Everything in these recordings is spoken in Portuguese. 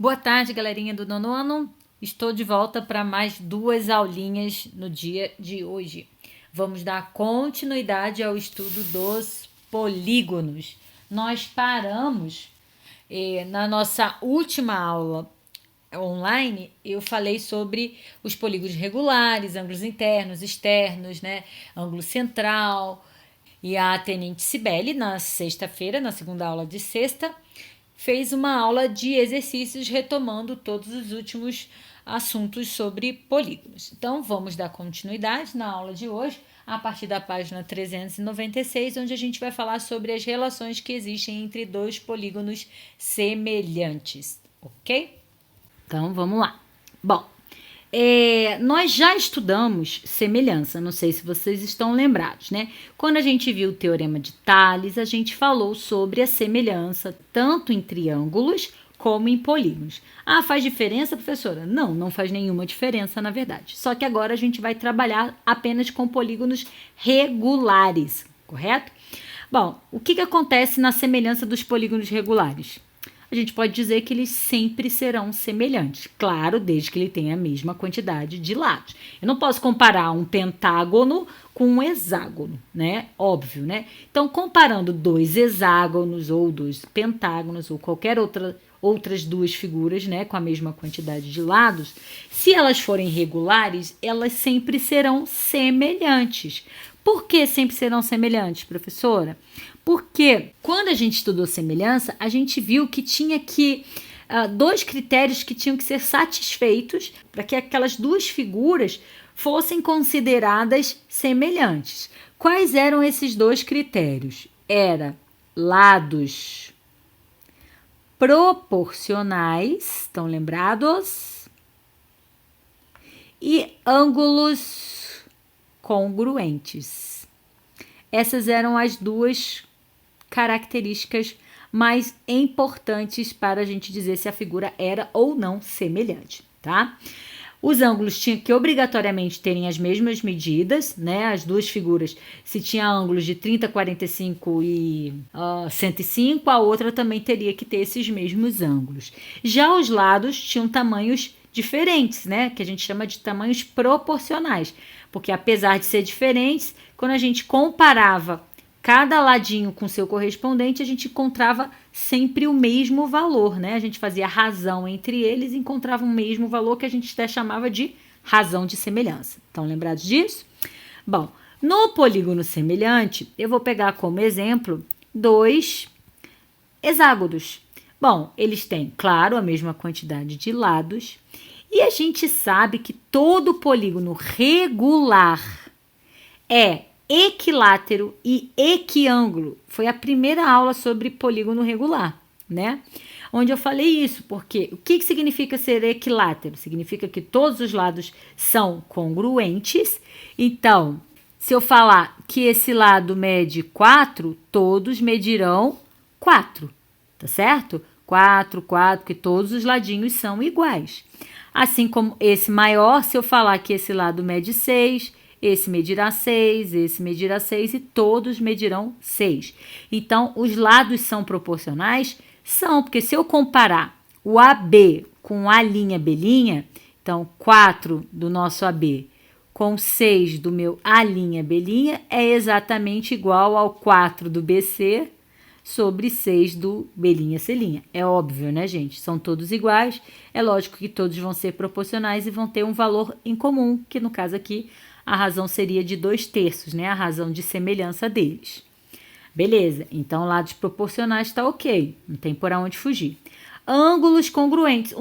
Boa tarde, galerinha do nono ano. Estou de volta para mais 2 aulinhas no dia de hoje. Vamos dar continuidade ao estudo dos polígonos. Nós paramos na nossa última aula online, eu falei sobre os polígonos regulares, ângulos internos, externos, né? Ângulo central. E a Tenente Cibele, na sexta-feira, na segunda aula de sexta, fez uma aula de exercícios retomando todos os últimos assuntos sobre polígonos. Então, vamos dar continuidade na aula de hoje, a partir da página 396, onde a gente vai falar sobre as relações que existem entre dois polígonos semelhantes, ok? Então, vamos lá. Bom, nós já estudamos semelhança, não sei se vocês estão lembrados, né? Quando a gente viu o Teorema de Tales, a gente falou sobre a semelhança tanto em triângulos como em polígonos. Ah, faz diferença, professora? Não, não faz nenhuma diferença, na verdade. Só que agora a gente vai trabalhar apenas com polígonos regulares, correto? Bom, o que acontece na semelhança dos polígonos regulares? A gente pode dizer que eles sempre serão semelhantes. Claro, desde que ele tenha a mesma quantidade de lados. Eu não posso comparar um pentágono com um hexágono, né? Óbvio, né? Então, comparando dois hexágonos ou dois pentágonos ou qualquer outras duas figuras, né, com a mesma quantidade de lados, se elas forem regulares, elas sempre serão semelhantes. Por que sempre serão semelhantes, professora? Porque quando a gente estudou semelhança, a gente viu que tinha dois critérios que tinham que ser satisfeitos para que aquelas duas figuras fossem consideradas semelhantes. Quais eram esses dois critérios? Era lados proporcionais, estão lembrados? E ângulos congruentes. Essas eram as duas características mais importantes para a gente dizer se a figura era ou não semelhante, tá? Os ângulos tinham que obrigatoriamente terem as mesmas medidas, né? As duas figuras, se tinha ângulos de 30, 45 e 105, a outra também teria que ter esses mesmos ângulos. Já os lados tinham tamanhos diferentes, né? Que a gente chama de tamanhos proporcionais, porque apesar de ser diferentes, quando a gente comparava cada ladinho com seu correspondente, a gente encontrava sempre o mesmo valor, né? A gente fazia razão entre eles e encontrava o mesmo valor que a gente até chamava de razão de semelhança. Estão lembrados disso? Bom, no polígono semelhante, eu vou pegar como exemplo dois hexágonos. Bom, eles têm, claro, a mesma quantidade de lados e a gente sabe que todo polígono regular é equilátero e equiângulo. Foi a primeira aula sobre polígono regular, né? Onde eu falei isso, porque o que significa ser equilátero? Significa que todos os lados são congruentes. Então, se eu falar que esse lado mede 4, todos medirão 4, tá certo? 4, que todos os ladinhos são iguais. Assim como esse maior, se eu falar que esse lado mede 6, esse medirá 6, esse medirá 6 e todos medirão 6. Então, os lados são proporcionais? São, porque se eu comparar o AB com a linha B', então 4 do nosso AB com 6 do meu A', B', é exatamente igual ao 4 do BC sobre 6 do B', C'. É óbvio, né, gente? São todos iguais. É lógico que todos vão ser proporcionais e vão ter um valor em comum, que no caso aqui a razão seria de 2/3, né? A razão de semelhança deles. Beleza, então lados proporcionais está ok, não tem por onde fugir. Ângulos congruentes.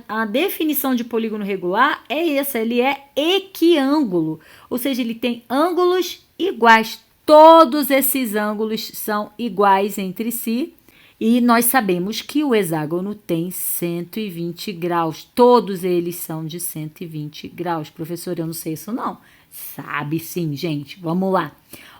A definição de polígono regular é essa, ele é equiângulo, ou seja, ele tem ângulos iguais. Todos esses ângulos são iguais entre si. E nós sabemos que o hexágono tem 120 graus. Todos eles são de 120 graus. Professor, eu não sei isso não. Sabe sim, gente. Vamos lá.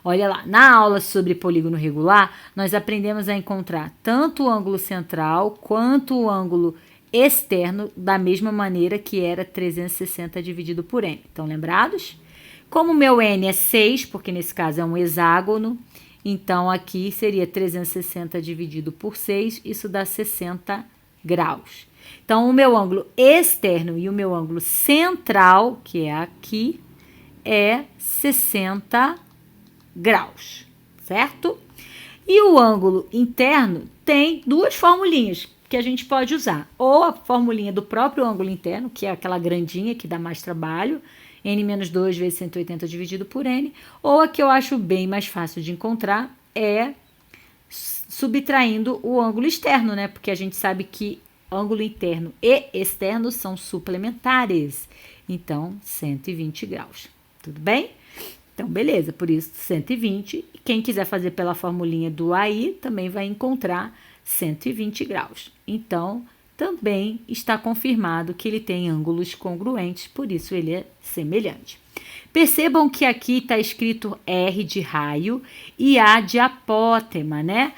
Olha lá. Na aula sobre polígono regular, nós aprendemos a encontrar tanto o ângulo central quanto o ângulo externo da mesma maneira que era 360 dividido por n. Estão lembrados? Como meu n é 6, porque nesse caso é um hexágono, então, aqui seria 360 dividido por 6, isso dá 60 graus. Então, o meu ângulo externo e o meu ângulo central, que é aqui, é 60 graus, certo? E o ângulo interno tem duas formulinhas que a gente pode usar. Ou a formulinha do próprio ângulo interno, que é aquela grandinha que dá mais trabalho, n-2 vezes 180 dividido por n, ou a que eu acho bem mais fácil de encontrar é subtraindo o ângulo externo, né? Porque a gente sabe que ângulo interno e externo são suplementares. Então, 120 graus. Tudo bem? Então, beleza. Por isso, 120. Quem quiser fazer pela formulinha do AI, também vai encontrar 120 graus. Então, também está confirmado que ele tem ângulos congruentes, por isso ele é semelhante. Percebam que aqui está escrito R de raio e A de apótema, né?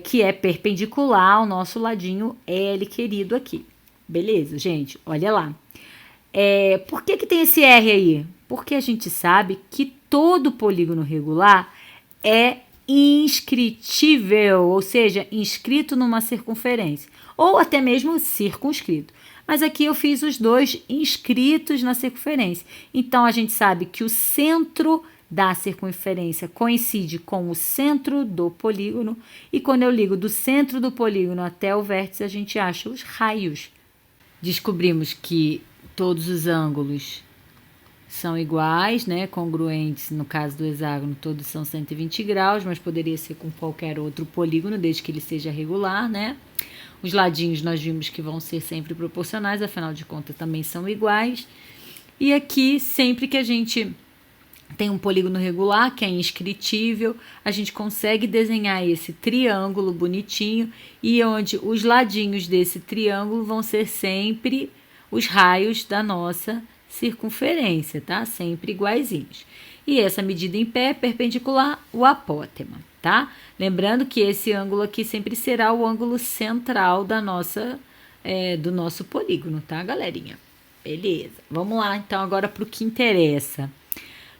Que é perpendicular ao nosso ladinho L querido aqui. Beleza, gente? Olha lá. Por que tem esse R aí? Porque a gente sabe que todo polígono regular é inscritível, ou seja, inscrito numa circunferência, ou até mesmo circunscrito. Mas aqui eu fiz os dois inscritos na circunferência. Então, a gente sabe que o centro da circunferência coincide com o centro do polígono, e quando eu ligo do centro do polígono até o vértice, a gente acha os raios. Descobrimos que todos os ângulos são iguais, né, congruentes, no caso do hexágono, todos são 120 graus, mas poderia ser com qualquer outro polígono, desde que ele seja regular, né? Os ladinhos nós vimos que vão ser sempre proporcionais, afinal de contas também são iguais. E aqui, sempre que a gente tem um polígono regular, que é inscritível, a gente consegue desenhar esse triângulo bonitinho, e onde os ladinhos desse triângulo vão ser sempre os raios da nossa circunferência, tá? Sempre iguaizinhos. E essa medida em pé é perpendicular ao apótema, tá? Lembrando que esse ângulo aqui sempre será o ângulo central da nossa, do nosso polígono, tá, galerinha? Beleza. Vamos lá, então, agora para o que interessa.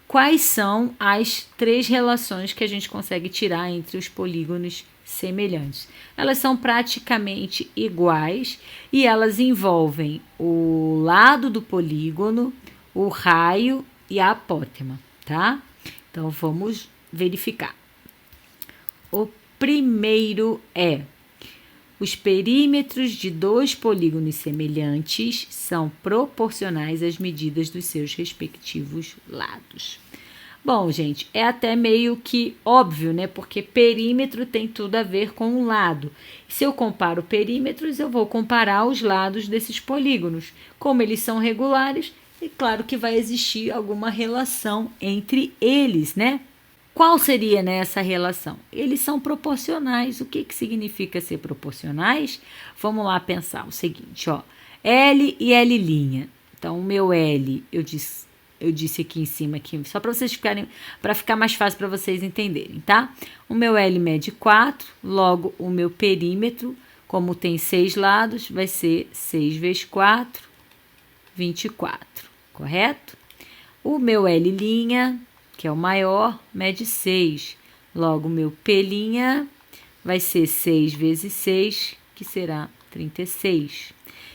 Quais são as três relações que a gente consegue tirar entre os polígonos semelhantes? Elas são praticamente iguais e elas envolvem o lado do polígono, o raio e a apótema, tá? Então, vamos verificar. O primeiro é: os perímetros de dois polígonos semelhantes são proporcionais às medidas dos seus respectivos lados. Bom, gente, é até meio que óbvio, né? Porque perímetro tem tudo a ver com o lado. Se eu comparo perímetros, eu vou comparar os lados desses polígonos. Como eles são regulares, é claro que vai existir alguma relação entre eles, né? Qual seria, né, essa relação? Eles são proporcionais. O que significa ser proporcionais? Vamos lá pensar o seguinte, ó. L e L'. Então, o meu L, eu disse aqui em cima, aqui, só para vocês ficarem, para ficar mais fácil para vocês entenderem, tá? O meu L mede 4, logo o meu perímetro, como tem 6 lados, vai ser 6 vezes 4, 24, correto? O meu L', que é o maior, mede 6. Logo, o meu P' vai ser 6 vezes 6, que será 36.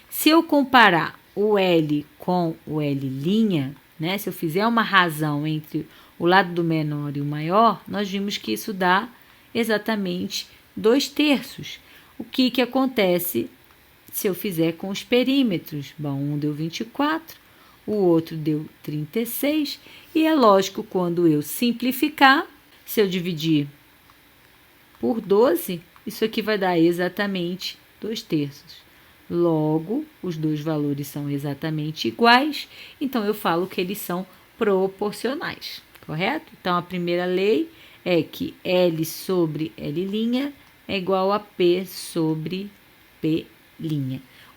Se eu comparar o L com o L', né, se eu fizer uma razão entre o lado do menor e o maior, nós vimos que isso dá exatamente 2/3. O que acontece se eu fizer com os perímetros? Bom, um deu 24, o outro deu 36, e é lógico, quando eu simplificar, se eu dividir por 12, isso aqui vai dar exatamente 2/3. Logo, os dois valores são exatamente iguais, então eu falo que eles são proporcionais, correto? Então, a primeira lei é que L sobre L' é igual a P sobre P'.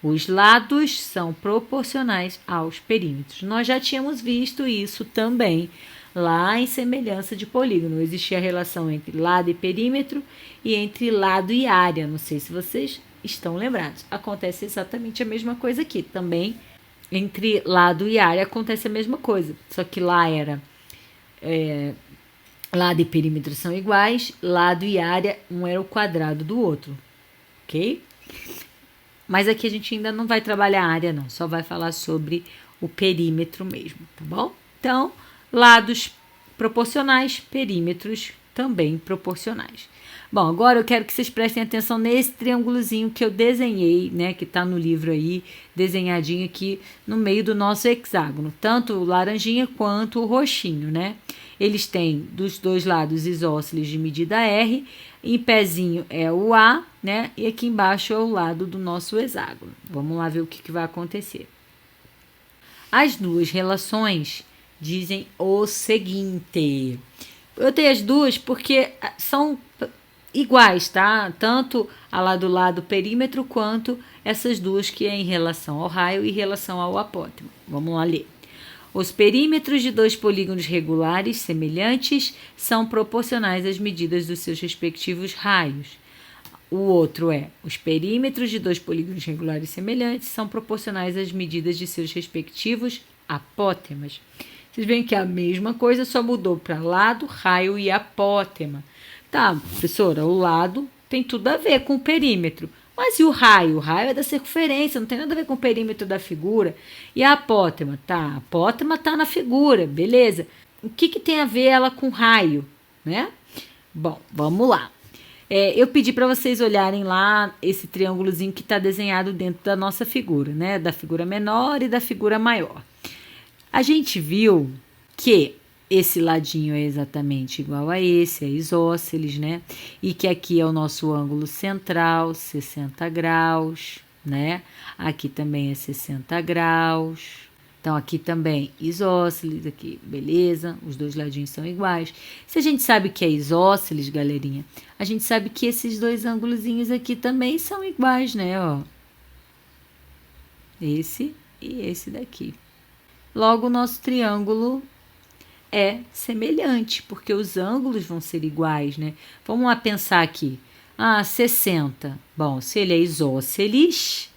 Os lados são proporcionais aos perímetros. Nós já tínhamos visto isso também lá em semelhança de polígono. Existia a relação entre lado e perímetro e entre lado e área. Não sei se vocês estão lembrados. Acontece exatamente a mesma coisa aqui. Também entre lado e área acontece a mesma coisa. Só que lá era lado e perímetro são iguais, lado e área, um era o quadrado do outro. Ok? Mas aqui a gente ainda não vai trabalhar a área, não. Só vai falar sobre o perímetro mesmo, tá bom? Então, lados proporcionais, perímetros também proporcionais. Bom, agora eu quero que vocês prestem atenção nesse triângulozinho que eu desenhei, né? Que tá no livro aí, desenhadinho aqui no meio do nosso hexágono. Tanto o laranjinha quanto o roxinho, né? Eles têm dos dois lados isósceles de medida R. Em pezinho é o A, né? E aqui embaixo é o lado do nosso hexágono. Vamos lá ver o que vai acontecer. As duas relações dizem o seguinte. Eu tenho as duas porque são iguais, tá? Tanto a lá do lado perímetro quanto essas duas que é em relação ao raio e em relação ao apótema. Vamos lá ler. Os perímetros de dois polígonos regulares semelhantes são proporcionais às medidas dos seus respectivos raios. O outro é, os perímetros de dois polígonos regulares semelhantes são proporcionais às medidas de seus respectivos apótemas. Vocês veem que é a mesma coisa, só mudou para lado, raio e apótema. Tá, professora, o lado tem tudo a ver com o perímetro. Mas e o raio? O raio é da circunferência, não tem nada a ver com o perímetro da figura. E a apótema? Tá, a apótema tá na figura, beleza. O que tem a ver ela com raio, né? Bom, vamos lá. Eu pedi para vocês olharem lá esse triângulozinho que está desenhado dentro da nossa figura, né? Da figura menor e da figura maior. A gente viu que esse ladinho é exatamente igual a esse, é isósceles, né? E que aqui é o nosso ângulo central, 60 graus, né? Aqui também é 60 graus. Então, aqui também isósceles, aqui, beleza? Os dois ladinhos são iguais. Se a gente sabe que é isósceles, galerinha, a gente sabe que esses dois ângulozinhos aqui também são iguais, né? Ó. Esse e esse daqui. Logo, o nosso triângulo é semelhante, porque os ângulos vão ser iguais, né? Vamos lá pensar aqui. 60. Bom, se ele é isósceles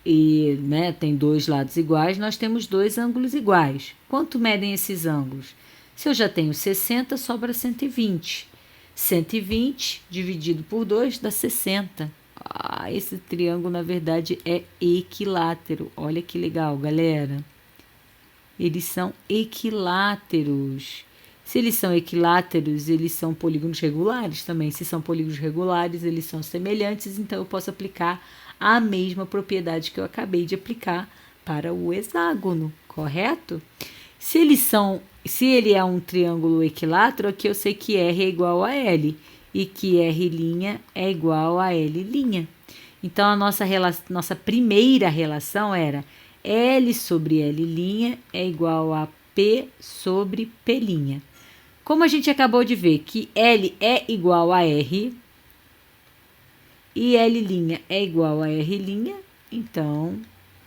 e, né, tem dois lados iguais, nós temos dois ângulos iguais. Quanto medem esses ângulos? Se eu já tenho 60, sobra 120. 120 dividido por 2 dá 60. Esse triângulo, na verdade, é equilátero. Olha que legal, galera. Eles são equiláteros. Se eles são equiláteros, eles são polígonos regulares também. Se são polígonos regulares, eles são semelhantes, então eu posso aplicar a mesma propriedade que eu acabei de aplicar para o hexágono, correto? Se ele é um triângulo equilátero, aqui eu sei que R é igual a L e que R' é igual a L'. Então, a nossa primeira relação era L sobre L' é igual a P sobre P'. Como a gente acabou de ver que L é igual a R e L' é igual a R', então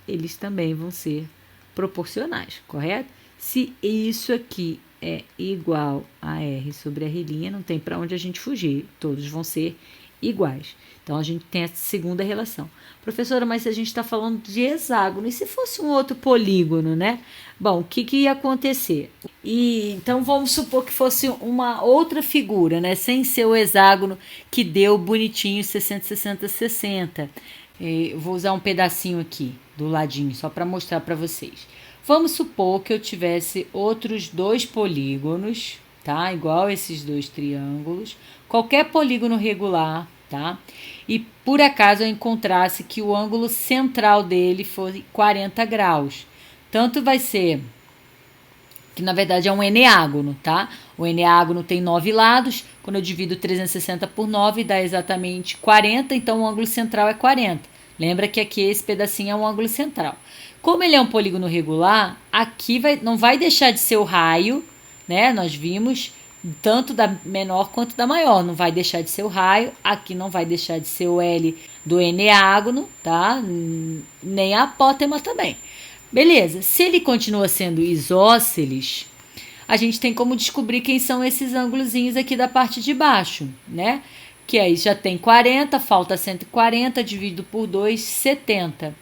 eles também vão ser proporcionais, correto? Se isso aqui é igual a R sobre R', não tem para onde a gente fugir, todos vão ser iguais. Então, a gente tem essa segunda relação. Professora, mas se a gente está falando de hexágono, e se fosse um outro polígono, né? Bom, o que ia acontecer? Então, vamos supor que fosse uma outra figura, né? Sem ser o hexágono que deu bonitinho 60, 60, 60. Eu vou usar um pedacinho aqui do ladinho, só para mostrar para vocês. Vamos supor que eu tivesse outros dois polígonos, tá? Igual esses dois triângulos. Qualquer polígono regular, tá? E por acaso eu encontrasse que o ângulo central dele fosse 40 graus. Tanto vai ser, que na verdade é um eneágono, tá? O eneágono tem 9 lados, quando eu divido 360 por 9 dá exatamente 40, então o ângulo central é 40. Lembra que aqui esse pedacinho é um ângulo central. Como ele é um polígono regular, aqui não vai deixar de ser o raio, né? Nós vimos tanto da menor quanto da maior, não vai deixar de ser o raio, aqui não vai deixar de ser o L do eneágono, tá? Nem a apótema também. Beleza, se ele continua sendo isósceles, a gente tem como descobrir quem são esses ângulozinhos aqui da parte de baixo, né? Que aí já tem 40, falta 140, dividido por 2, 70.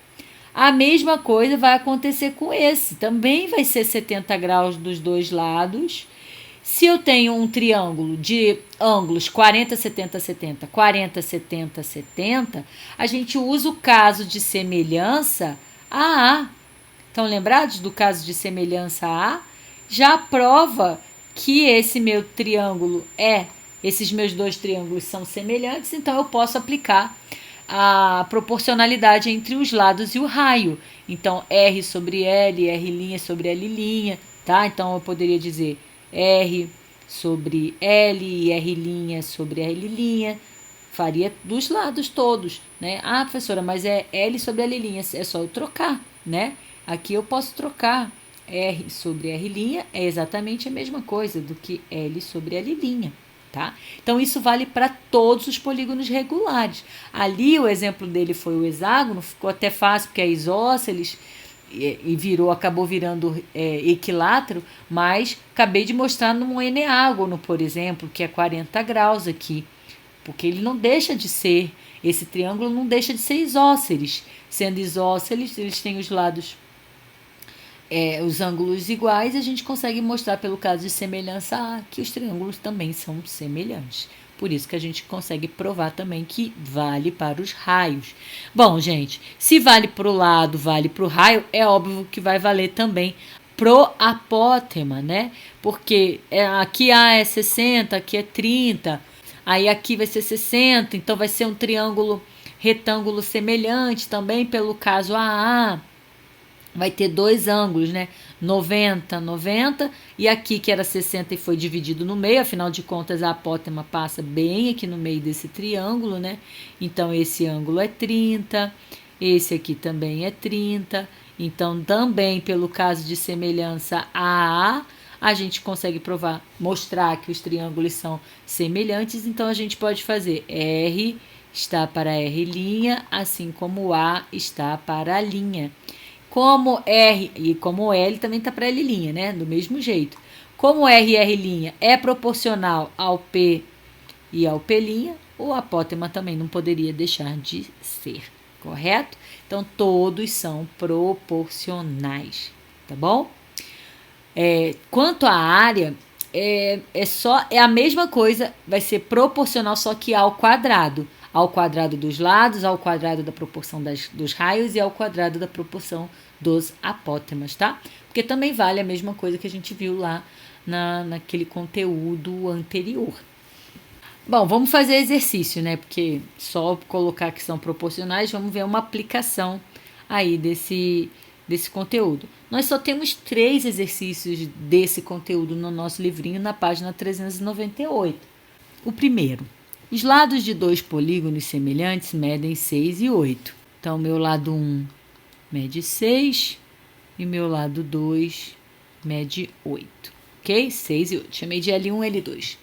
A mesma coisa vai acontecer com esse, também vai ser 70 graus dos dois lados. Se eu tenho um triângulo de ângulos 40, 70, 70, 40, 70, 70, a gente usa o caso de semelhança AA. Estão lembrados do caso de semelhança AA? Já prova que esse meu triângulo esses meus dois triângulos são semelhantes, então eu posso aplicar a proporcionalidade entre os lados e o raio. Então, R sobre L, R' sobre L', tá? Então, eu poderia dizer R sobre L e R' sobre R', faria dos lados todos, né? Ah, professora, mas é L sobre L', é só eu trocar, né? Aqui eu posso trocar R sobre R' é exatamente a mesma coisa do que L sobre L', tá? Então, isso vale para todos os polígonos regulares. Ali, o exemplo dele foi o hexágono, ficou até fácil, porque é isósceles, acabou virando equilátero, mas acabei de mostrar num eneágono, por exemplo, que é 40 graus aqui, porque ele não deixa de ser, esse triângulo não deixa de ser isósceles. Sendo isósceles, eles têm os lados, os ângulos iguais, e a gente consegue mostrar pelo caso de semelhança A que os triângulos também são semelhantes. Por isso que a gente consegue provar também que vale para os raios. Bom, gente, se vale para o lado, vale para o raio, é óbvio que vai valer também pro apótema, né? Porque aqui A é 60, aqui é 30, aí aqui vai ser 60, então vai ser um triângulo retângulo semelhante também pelo caso AA. Vai ter dois ângulos, né? 90, 90, e aqui que era 60 e foi dividido no meio, afinal de contas a apótema passa bem aqui no meio desse triângulo, né? Então esse ângulo é 30, esse aqui também é 30, então também pelo caso de semelhança AA, a gente consegue mostrar que os triângulos são semelhantes, então a gente pode fazer R está para R', assim como A está para a linha. Como R e como L também está para L', né? Do mesmo jeito. Como R e R' é proporcional ao P e ao P', o apótema também não poderia deixar de ser, correto? Então, todos são proporcionais, tá bom? Quanto à área, é a mesma coisa, vai ser proporcional, só que ao quadrado. Ao quadrado dos lados, ao quadrado da proporção dos raios e ao quadrado da proporção dos apótemas, tá? Porque também vale a mesma coisa que a gente viu lá naquele conteúdo anterior. Bom, vamos fazer exercício, né? Porque só colocar que são proporcionais, vamos ver uma aplicação aí desse conteúdo. Nós só temos 3 exercícios desse conteúdo no nosso livrinho na página 398. O primeiro. Os lados de 2 polígonos semelhantes medem 6 e 8. Então, meu lado 1 mede 6 e meu lado 2 mede 8. Ok? 6 e 8. Chamei de L1 e L2.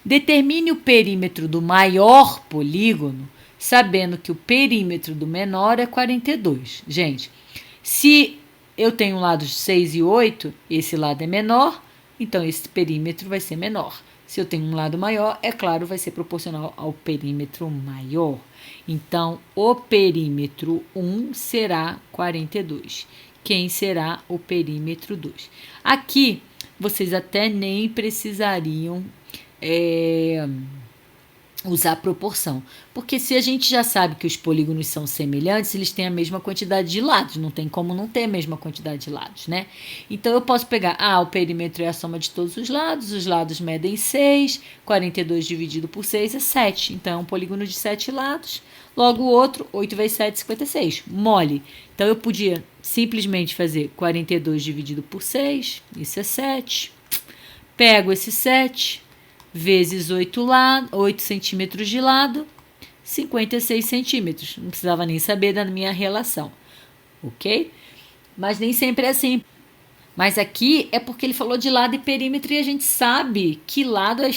Determine o perímetro do maior polígono, sabendo que o perímetro do menor é 42. Gente, se eu tenho lados 6 e 8, esse lado é menor, então esse perímetro vai ser menor. Se eu tenho um lado maior, é claro, vai ser proporcional ao perímetro maior. Então, o perímetro 1 será 42. Quem será o perímetro 2? Aqui, vocês até nem precisariam usar proporção. Porque se a gente já sabe que os polígonos são semelhantes, eles têm a mesma quantidade de lados. Não tem como não ter a mesma quantidade de lados, né? Então, eu posso pegar, o perímetro é a soma de todos os lados medem 6, 42 dividido por 6 é 7. Então, é um polígono de 7 lados. Logo, o outro, 8 vezes 7, 56. Mole. Então, eu podia simplesmente fazer 42 dividido por 6, isso é 7. Pego esse 7... vezes 8 centímetros de lado, 56 centímetros. Não precisava nem saber da minha relação, ok? Mas nem sempre é assim. Mas aqui é porque ele falou de lado e perímetro e a gente sabe que lado é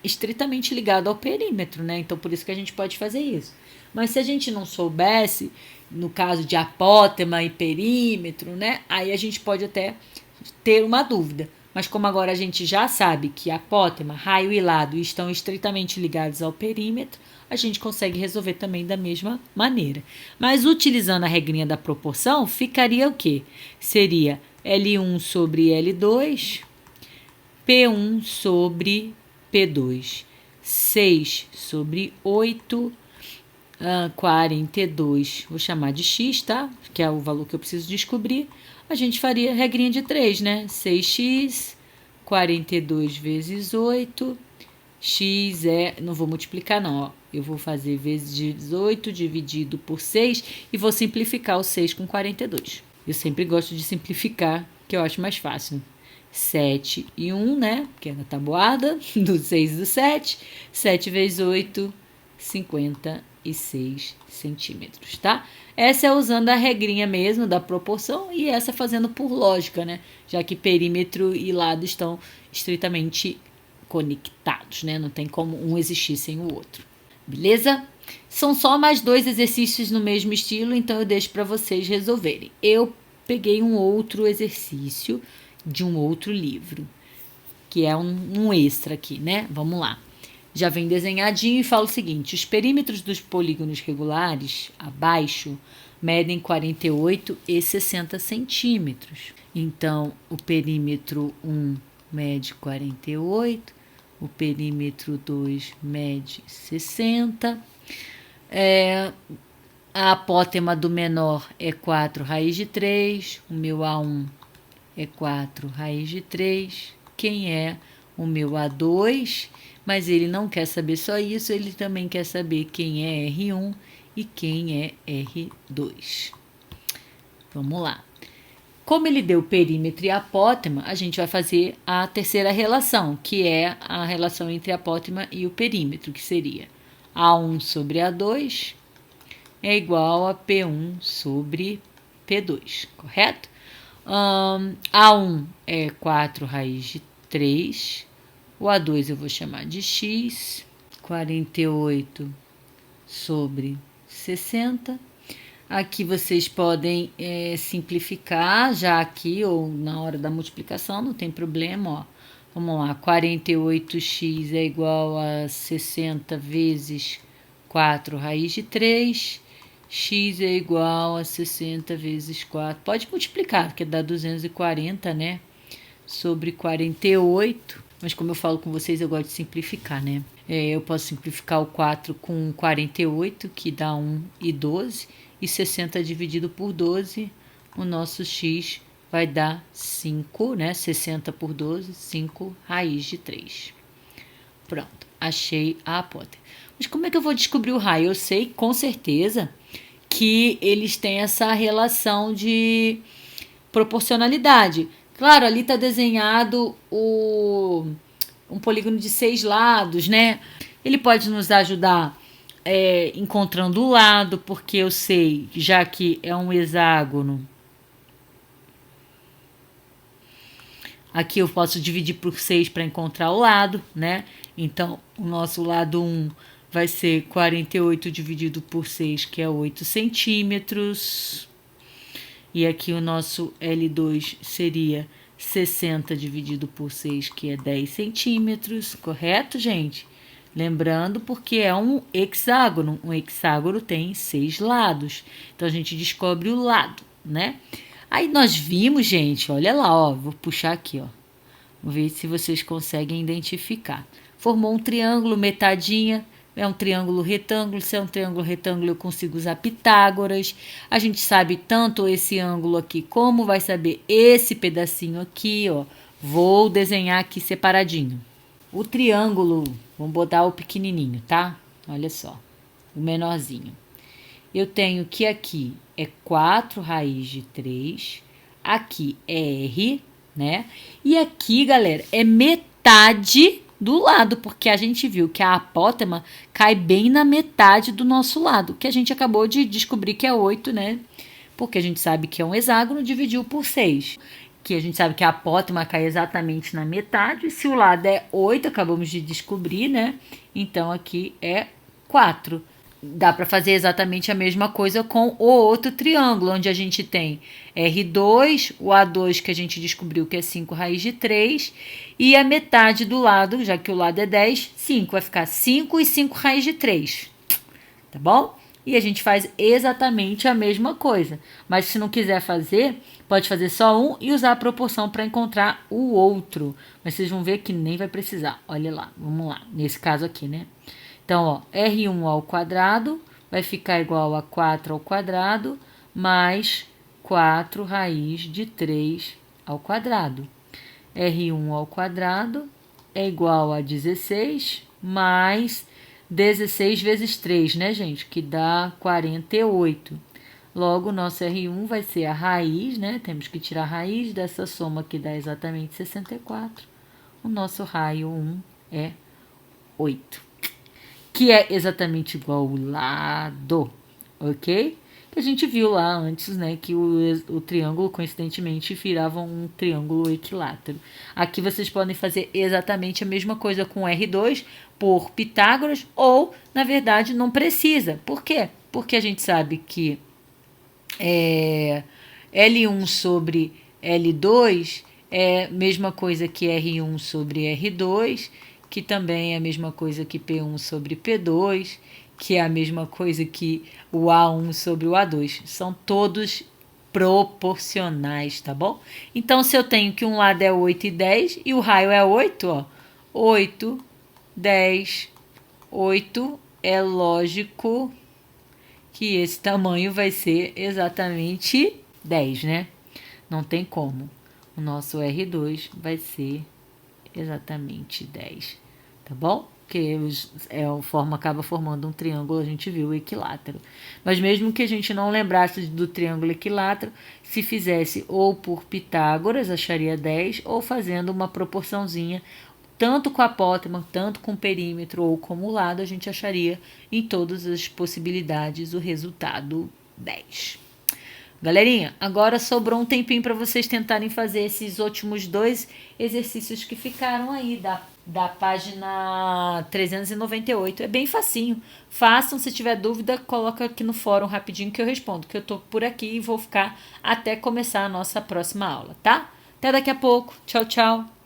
estritamente ligado ao perímetro, né? Então, por isso que a gente pode fazer isso. Mas se a gente não soubesse, no caso de apótema e perímetro, né? Aí a gente pode até ter uma dúvida. Mas como agora a gente já sabe que apótema, raio e lado estão estritamente ligados ao perímetro, a gente consegue resolver também da mesma maneira. Mas utilizando a regrinha da proporção, ficaria o quê? Seria L1 sobre L2 P1 sobre P2. 6 sobre 8, 42, vou chamar de x, tá? Que é o valor que eu preciso descobrir. A gente faria a regrinha de 3, né? 6x, 42 vezes 8, x não vou multiplicar não, ó. Eu vou fazer vezes 18 dividido por 6 e vou simplificar o 6 com 42. Eu sempre gosto de simplificar, que eu acho mais fácil. 7 e 1, né? Que é na tabuada, do 6 e do 7. 7 vezes 8, 56 centímetros, tá? Essa é usando a regrinha mesmo da proporção e essa fazendo por lógica, né? Já que perímetro e lado estão estritamente conectados, né? Não tem como um existir sem o outro. Beleza? São só mais 2 exercícios no mesmo estilo, então eu deixo para vocês resolverem. Eu peguei um outro exercício de um outro livro, que é um extra aqui, né? Vamos lá. Já vem desenhadinho e fala o seguinte: os perímetros dos polígonos regulares abaixo medem 48 e 60 centímetros. Então, o perímetro 1 mede 48, o perímetro 2 mede 60. A apótema do menor é 4 raiz de 3, o meu A1 é 4 raiz de 3. Quem é o meu A2? Mas ele não quer saber só isso, ele também quer saber quem é R1 e quem é R2. Vamos lá. Como ele deu perímetro e apótema, a gente vai fazer a terceira relação, que é a relação entre a apótema e o perímetro, que seria A1 sobre A2 é igual a P1 sobre P2, correto? A1 é 4 raiz de 3, o A2 eu vou chamar de x, 48 sobre 60. Aqui vocês podem simplificar já aqui ou na hora da multiplicação, não tem problema, ó. Vamos lá, 48x é igual a 60 vezes 4 raiz de 3, x é igual a 60 vezes 4. Pode multiplicar, porque dá 240, né? Sobre 48. Mas como eu falo com vocês, eu gosto de simplificar, né? Eu posso simplificar o 4 com 48, que dá 1 e 12. E 60 dividido por 12, o nosso x vai dar 5, né? 60 por 12, 5 raiz de 3. Pronto, achei a apótema. Mas como é que eu vou descobrir o raio? Eu sei com certeza que eles têm essa relação de proporcionalidade. Claro, ali está desenhado um polígono de 6 lados, né? Ele pode nos ajudar encontrando o lado, porque eu sei, já que é um hexágono, aqui eu posso dividir por 6 para encontrar o lado, né? Então, o nosso lado 1 vai ser 48 dividido por 6, que é 8 centímetros. E aqui o nosso L2 seria 60 dividido por 6, que é 10 centímetros. Correto, gente? Lembrando, porque é um hexágono. Um hexágono tem 6 lados. Então, a gente descobre o lado, né? Aí, nós vimos, gente, olha lá, ó. Vou puxar aqui, ó. Vamos ver se vocês conseguem identificar. Formou um triângulo, metadinha. É um triângulo retângulo. Se é um triângulo retângulo, eu consigo usar Pitágoras. A gente sabe tanto esse ângulo aqui, como vai saber esse pedacinho aqui, ó. Vou desenhar aqui separadinho. O triângulo, vamos botar o pequenininho, tá? Olha só, o menorzinho. Eu tenho que aqui é 4 raiz de 3. Aqui é R, né? E aqui, galera, é metade do lado, porque a gente viu que a apótema cai bem na metade do nosso lado, que a gente acabou de descobrir que é 8, né? Porque a gente sabe que é um hexágono, dividiu por 6. Que a gente sabe que a apótema cai exatamente na metade. Se o lado é 8, acabamos de descobrir, né? Então, aqui é 4. Dá para fazer exatamente a mesma coisa com o outro triângulo, onde a gente tem R2, o A2 que a gente descobriu que é 5 raiz de 3, e a metade do lado, já que o lado é 10, 5. Vai ficar 5 e 5 raiz de 3. Tá bom? e a gente faz exatamente a mesma coisa. Mas se não quiser fazer, pode fazer só um e usar a proporção para encontrar o outro. Mas vocês vão ver que nem vai precisar. Olha lá, vamos lá, nesse caso aqui, né? Então, ó, R1 ao quadrado vai ficar igual a 4 ao quadrado mais 4 raiz de 3 ao quadrado. R1 ao quadrado é igual a 16 mais 16 vezes 3, né, gente? Que dá 48. Logo, nosso R1 vai ser a raiz, né? Temos que tirar a raiz dessa soma que dá exatamente 64. O nosso raio 1 é 8, que é exatamente igual ao lado, ok? Que a gente viu lá antes, né, que o triângulo, coincidentemente, virava um triângulo equilátero. Aqui vocês podem fazer exatamente a mesma coisa com R2 por Pitágoras, ou, na verdade, não precisa. Por quê? Porque a gente sabe que L1 sobre L2 é a mesma coisa que R1 sobre R2, que também é a mesma coisa que P1 sobre P2, que é a mesma coisa que o A1 sobre o A2. São todos proporcionais, tá bom? Então, se eu tenho que um lado é 8 e 10 e o raio é 8, ó, 8, 10, 8, é lógico que esse tamanho vai ser exatamente 10, né? Não tem como. O nosso R2 vai ser exatamente 10, tá bom? Porque a forma acaba formando um triângulo, a gente viu o equilátero. Mas mesmo que a gente não lembrasse do triângulo equilátero, se fizesse ou por Pitágoras, acharia 10, ou fazendo uma proporçãozinha, tanto com a apótema, tanto com o perímetro ou como o lado, a gente acharia em todas as possibilidades o resultado 10. Galerinha, agora sobrou um tempinho para vocês tentarem fazer esses últimos 2 exercícios que ficaram aí da página 398. É bem facinho. Façam, se tiver dúvida, coloca aqui no fórum rapidinho que eu respondo, que eu tô por aqui e vou ficar até começar a nossa próxima aula, tá? Até daqui a pouco. Tchau, tchau.